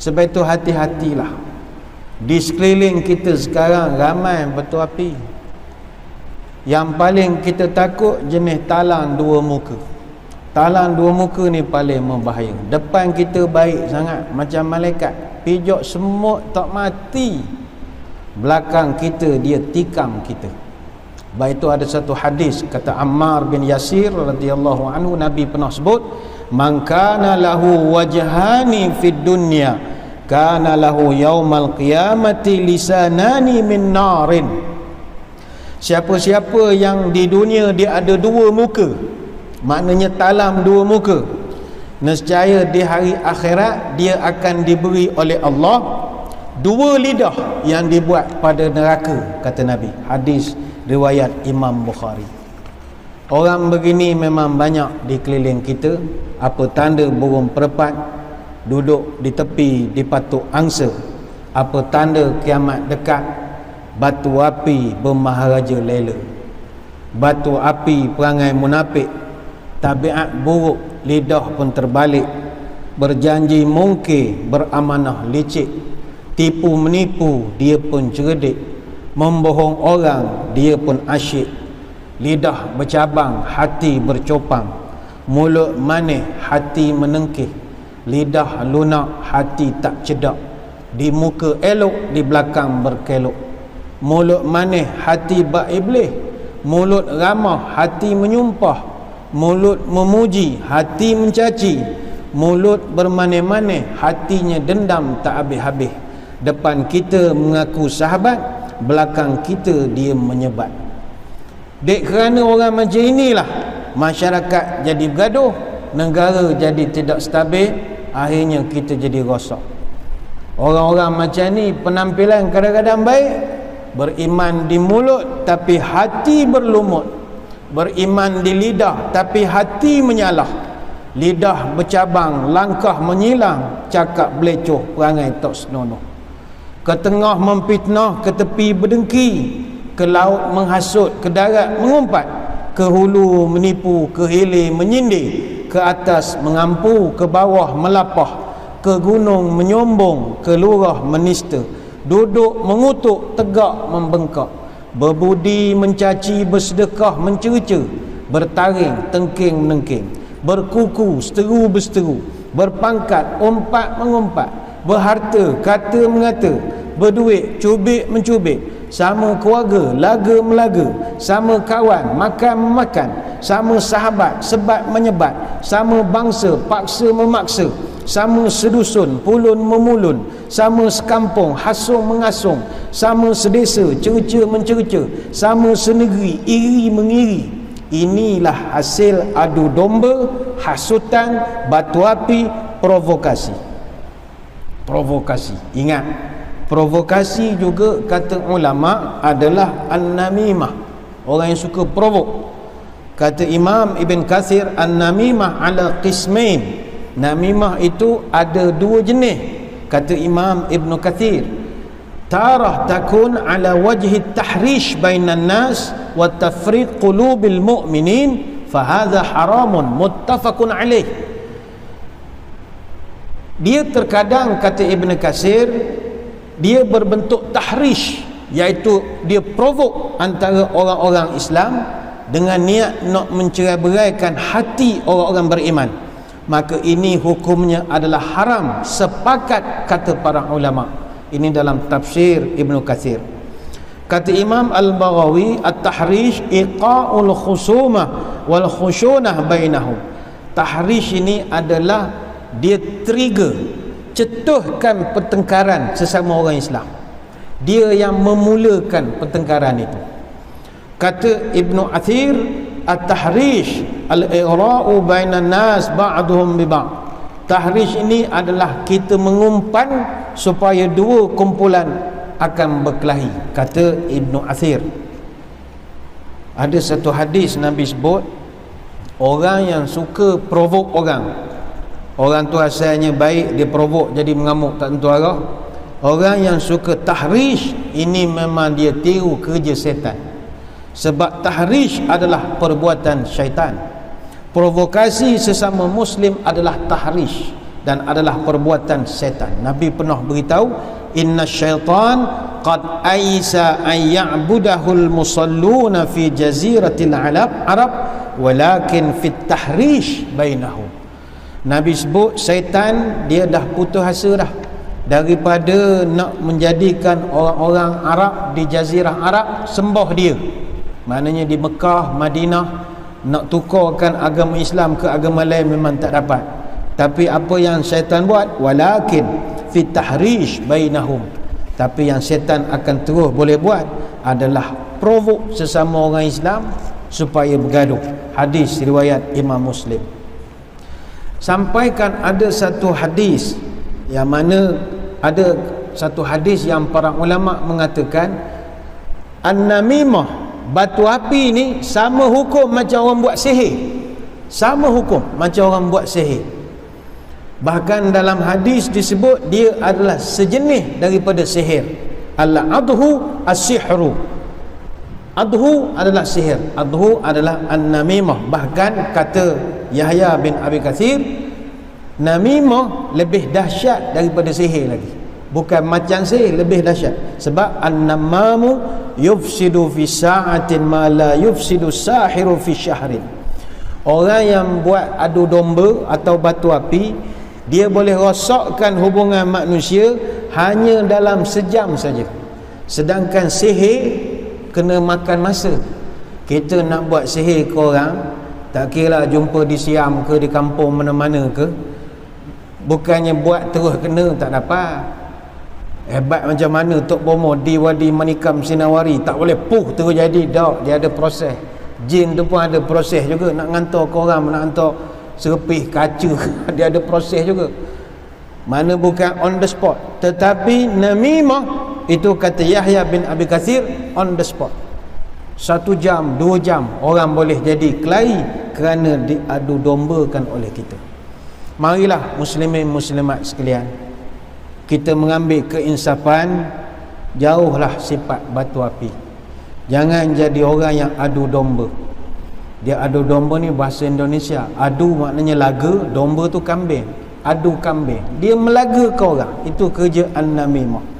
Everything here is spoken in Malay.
Sebab itu hati-hatilah. Di sekeliling kita sekarang ramai batu api. Yang paling kita takut jenis talang dua muka. Talang dua muka ni paling membahaya. Depan kita baik sangat macam malaikat, pijak semut tak mati, belakang kita dia tikam kita. Baik itu ada satu hadis, kata Ammar bin Yasir radhiyallahu anhu, Nabi pernah sebut, man kana lahu wajhani fid dunya kana lahu yaumal qiyamati lisanani min narin. Siapa-siapa yang di dunia dia ada dua muka, maknanya talam dua muka, nescaya di hari akhirat dia akan diberi oleh Allah dua lidah yang dibuat pada neraka, kata Nabi. Hadis riwayat Imam Bukhari. Orang begini memang banyak di keliling kita. Apa tanda burung perempat duduk di tepi dipatuk angsa? Apa tanda kiamat dekat? Batu api bermaharaja lela, batu api perangai munafik, tabiat buruk, lidah pun terbalik, berjanji mungkir, beramanah licik, tipu menipu dia pun cerdik, membohong orang dia pun asyik, lidah bercabang hati bercopang, mulut manis hati menengkih, lidah lunak hati tak cedak, di muka elok di belakang berkelok, mulut manis hati bak iblis, mulut ramah hati menyumpah, mulut memuji hati mencaci, mulut bermanis-manis hatinya dendam tak habis-habis, depan kita mengaku sahabat, belakang kita dia menyebat. Dek kerana orang macam inilah masyarakat jadi bergaduh, negara jadi tidak stabil, akhirnya kita jadi rosak. Orang-orang macam ni penampilan kadang-kadang baik, beriman di mulut tapi hati berlumut, beriman di lidah tapi hati menyalah, lidah bercabang, langkah menyilang, cakap belecoh, perangai tak senonoh, ke tengah memfitnah, ke tepi berdengki, ke laut menghasut, ke darat mengumpat, ke hulu menipu, ke hilir menyindir, ke atas mengampu, ke bawah melapah, ke gunung menyombong, ke lurah menista, duduk mengutuk, tegak membengkak, berbudi mencaci, bersedekah mencerca, bertaring tengking menengking, berkuku seteru berseteru, berpangkat umpat mengumpat, berharta kata mengata, berduit cubik mencubik, sama keluarga laga melaga, sama kawan makan memakan, sama sahabat sebat menyebat, sama bangsa paksa memaksa, sama sedusun pulun memulun, sama sekampung hasung mengasung, sama sedesa cerca mencerca, sama senegeri iri mengiri. Inilah hasil adu domba, hasutan, batu api, provokasi. Provokasi, ingat, provokasi juga kata ulama adalah an-namimah, orang yang suka provok. Kata Imam Ibn Kathir, an-namimah ala qismain, namimah itu ada dua jenis. Kata Imam Ibn Kathir, tarah takun ala wajhi tahrish bainan nas wa tafriq qulubil mu'minin fahadha haramun muttafaqun alaih. Dia terkadang, kata Ibn Kathir, dia berbentuk tahrish, iaitu dia provok antara orang-orang Islam dengan niat nak mencerai-beraikan hati orang-orang beriman. Maka ini hukumnya adalah haram, sepakat kata para ulama. Ini dalam tafsir Ibn Kathir. Kata Imam Al-Baghawi, at-tahrish iqa'ul khusumah wal khushunah bainahum. Tahrish ini adalah dia trigger, cetuhkan pertengkaran sesama orang Islam. Dia yang memulakan pertengkaran itu. Kata Ibn Athir, at-tahrish al-i'ra'u bainan nas ba'duhum bi ba'd. Tahrish ini adalah kita mengumpan supaya dua kumpulan akan berkelahi, kata Ibn Athir. Ada satu hadis Nabi sebut, orang yang suka provok orang tu asalnya baik, dia provok jadi mengamuk tak tentu arah. Orang yang suka tahrish ini memang dia tiru kerja setan. Sebab tahrish adalah perbuatan syaitan. Provokasi sesama muslim adalah tahrish, dan adalah perbuatan syaitan. Nabi pernah beritahu, inna syaitan qad aisa an ya'budahul musalluna fi jaziratil arab walakin fit tahrish bainahum. Nabi sebut syaitan dia dah putus asa dah daripada nak menjadikan orang-orang Arab di jazirah Arab sembah dia. Maknanya di Mekah, Madinah nak tukarkan agama Islam ke agama lain memang tak dapat. Tapi apa yang syaitan buat? Walakin fi tahrish bainahum. Tapi yang syaitan akan terus boleh buat adalah provok sesama orang Islam supaya bergaduh. Hadis riwayat Imam Muslim. Sampaikan ada satu hadis yang mana ada satu hadis yang para ulama mengatakan an-namimah, batu api ni sama hukum macam orang buat sihir. Sama hukum macam orang buat sihir. Bahkan dalam hadis disebut dia adalah sejenis daripada sihir. Al-adhu as-sihru. Adhu adalah sihir, adhu adalah an-namimah. Bahkan kata Yahya bin Abi Katsir, namimah lebih dahsyat daripada sihir lagi. Bukan macam sihir, lebih dahsyat. Sebab an-namamu yufsidu fi sa'atin ma la yufsidu sahiru fi syahrin. Orang yang buat adu domba atau batu api, dia boleh rosakkan hubungan manusia hanya dalam sejam saja. Sedangkan sihir kena makan masa. Kita nak buat sihir ke orang, tak kira jumpa di Siam ke di kampung mana-mana ke, bukannya buat terus kena tak dapat. Hebat macam mana Tok Bomo di Wadi Manikam Sinawari, tak boleh terus jadi. Tak, dia ada proses. Jin tu pun ada proses juga. Nak hantar ke orang, nak hantar serpih, kaca, dia ada proses juga. Mana bukan on the spot. Tetapi namimah itu kata Yahya bin Abi Katsir on the spot. 1 jam, 2 jam orang boleh jadi kelahi kerana diadu dombakan oleh kita. Marilah muslimin muslimat sekalian, kita mengambil keinsafan, jauhlah sifat batu api. Jangan jadi orang yang adu domba. Dia adu domba ni bahasa Indonesia. Adu maknanya laga, domba tu kambing. Adu kambing. Dia melaga ke orang. Itu kerja an-namimah.